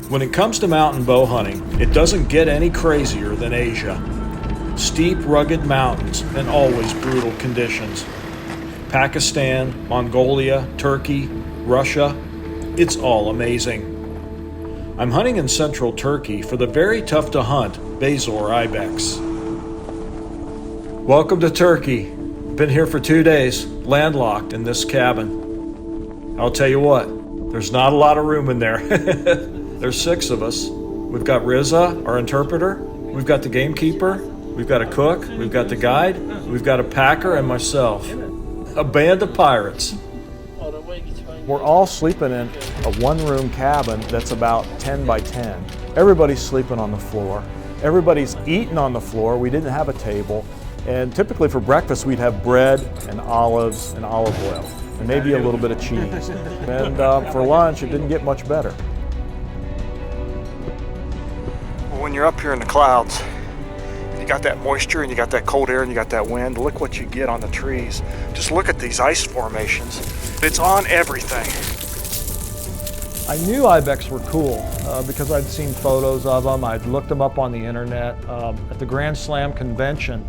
When it comes to mountain bow hunting, it doesn't get any crazier than Asia. Steep, rugged mountains and always brutal conditions. Pakistan, Mongolia, Turkey, Russia, it's all amazing. I'm hunting in central Turkey for the very tough to hunt Bezoar Ibex. Welcome to Turkey. Been here for 2 days, landlocked in this cabin. I'll tell you what, there's not a lot of room in there. There's 6 of us. We've got Riza, our interpreter. We've got the gamekeeper. We've got a cook. We've got the guide. We've got a packer and myself. A band of pirates. We're all sleeping in a one-room cabin that's about 10 by 10. Everybody's sleeping on the floor. Everybody's eating on the floor. We didn't have a table. And typically for breakfast, we'd have bread and olives and olive oil, and maybe a little bit of cheese. And for lunch, it didn't get much better. When you're up here in the clouds, you got that moisture and you got that cold air and you got that wind. Look what you get on the trees. Just look at these ice formations. It's on everything. I knew Ibex were cool because I'd seen photos of them. I'd looked them up on the internet. At the Grand Slam convention,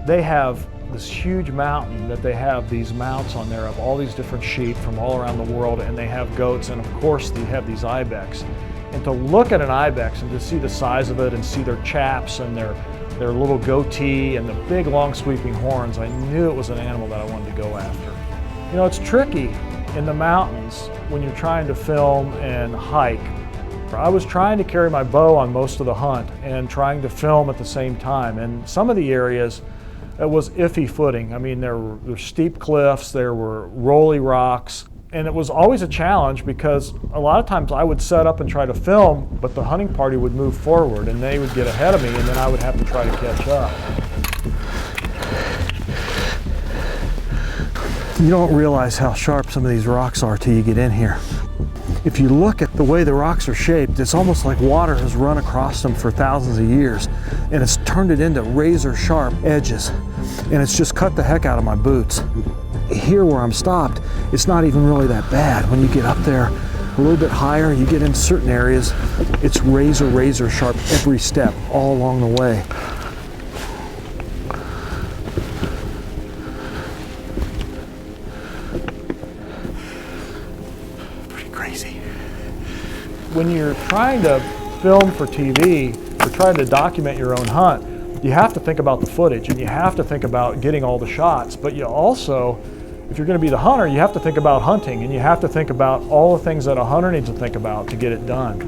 they have this huge mountain that they have these mounts on there of all these different sheep from all around the world, and they have goats, and of course they have these Ibex. And to look at an Ibex and to see the size of it and see their chaps and their little goatee and the big long sweeping horns, I knew it was an animal that I wanted to go after. You know, it's tricky in the mountains when you're trying to film and hike. I was trying to carry my bow on most of the hunt and trying to film at the same time. And some of the areas, it was iffy footing. I mean, there were steep cliffs, there were rolly rocks, and it was always a challenge because a lot of times I would set up and try to film, but the hunting party would move forward and they would get ahead of me, and then I would have to try to catch up. You don't realize how sharp some of these rocks are till you get in here. If you look at the way the rocks are shaped, it's almost like water has run across them for thousands of years, and it's turned it into razor sharp edges, and it's just cut the heck out of my boots. Here where I'm stopped, it's not even really that bad. When you get up there a little bit higher, you get in certain areas, it's razor sharp every step all along the way. Pretty crazy. When you're trying to film for TV or trying to document your own hunt, you have to think about the footage and you have to think about getting all the shots, but you also, if you're going to be the hunter, you have to think about hunting, and you have to think about all the things that a hunter needs to think about to get it done.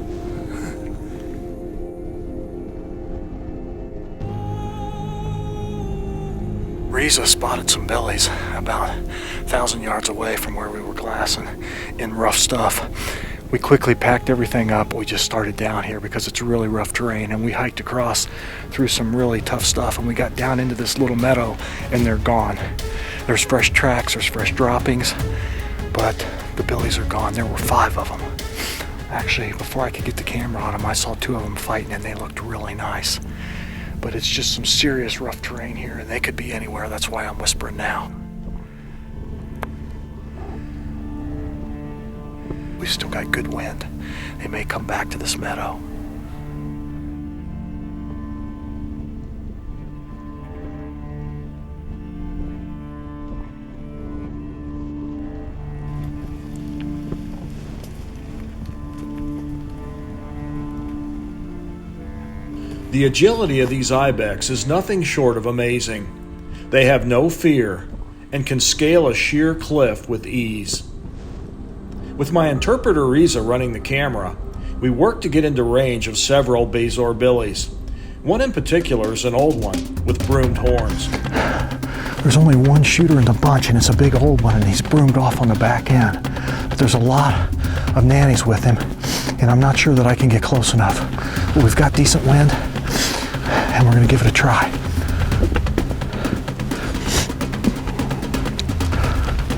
Riza spotted some bellies about 1,000 yards away from where we were glassing in rough stuff. We quickly packed everything up. We just started down here because it's really rough terrain, and we hiked across through some really tough stuff, and we got down into this little meadow and they're gone. There's fresh tracks, there's fresh droppings, but the billies are gone. There were 5 of them. Actually, before I could get the camera on them, I saw 2 of them fighting and they looked really nice. But it's just some serious rough terrain here, and they could be anywhere. That's why I'm whispering now. We still got good wind. They may come back to this meadow. The agility of these Ibex is nothing short of amazing. They have no fear and can scale a sheer cliff with ease. With my interpreter Riza running the camera, we worked to get into range of several Bezoar billies. One in particular is an old one with broomed horns. There's only one shooter in the bunch, and it's a big old one, and he's broomed off on the back end. But there's a lot of nannies with him, and I'm not sure that I can get close enough. But we've got decent wind, and we're going to give it a try.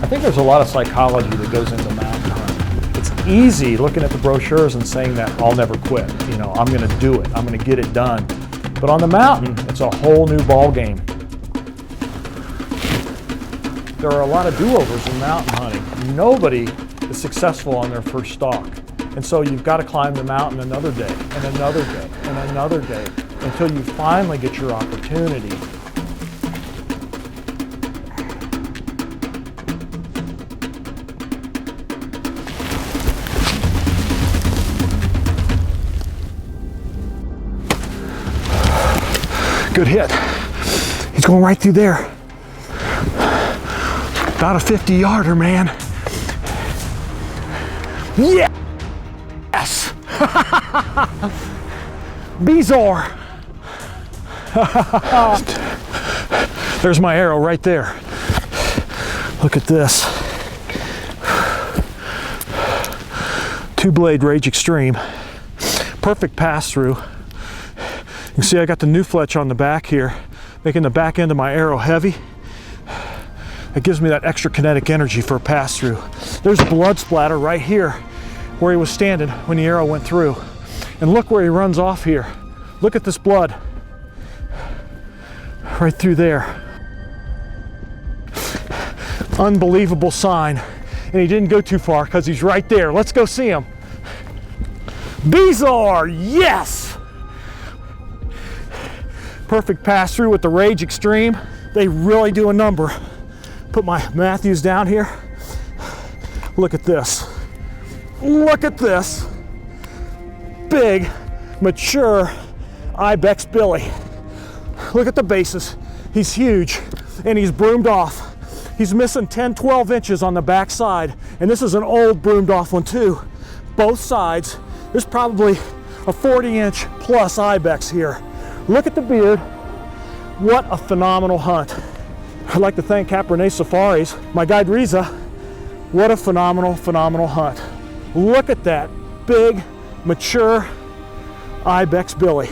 I think there's a lot of psychology that goes into mountain hunting. It's easy looking at the brochures and saying that I'll never quit. You know, I'm going to do it. I'm going to get it done. But on the mountain, it's a whole new ball game. There are a lot of do-overs in mountain hunting. Nobody is successful on their first stalk. And so you've got to climb the mountain another day, and another day, and another day, until you finally get your opportunity. Good hit. He's going right through there. About a 50-yarder, man. Yes! Bezoar! There's my arrow right there. Look at this. 2-blade Rage Extreme. Perfect pass through. You can see I got the new fletch on the back here, making the back end of my arrow heavy. It gives me that extra kinetic energy for a pass through. There's a blood splatter right here where he was standing when the arrow went through. And look where he runs off here. Look at this blood. Right through there. Unbelievable sign. And he didn't go too far because he's right there. Let's go see him. Bezoar, yes! Perfect pass through with the Rage Extreme. They really do a number. Put my Matthews down here. Look at this. Look at this. Big, mature Ibex Billy. Look at the bases. He's huge and he's broomed off. He's missing 10, 12 inches on the back side. And this is an old broomed off one too. Both sides. There's probably a 40-inch plus Ibex here. Look at the beard. What a phenomenal hunt. I'd like to thank Cabernet Safaris, my guide Riza. What a phenomenal, phenomenal hunt. Look at that big, mature Ibex Billy.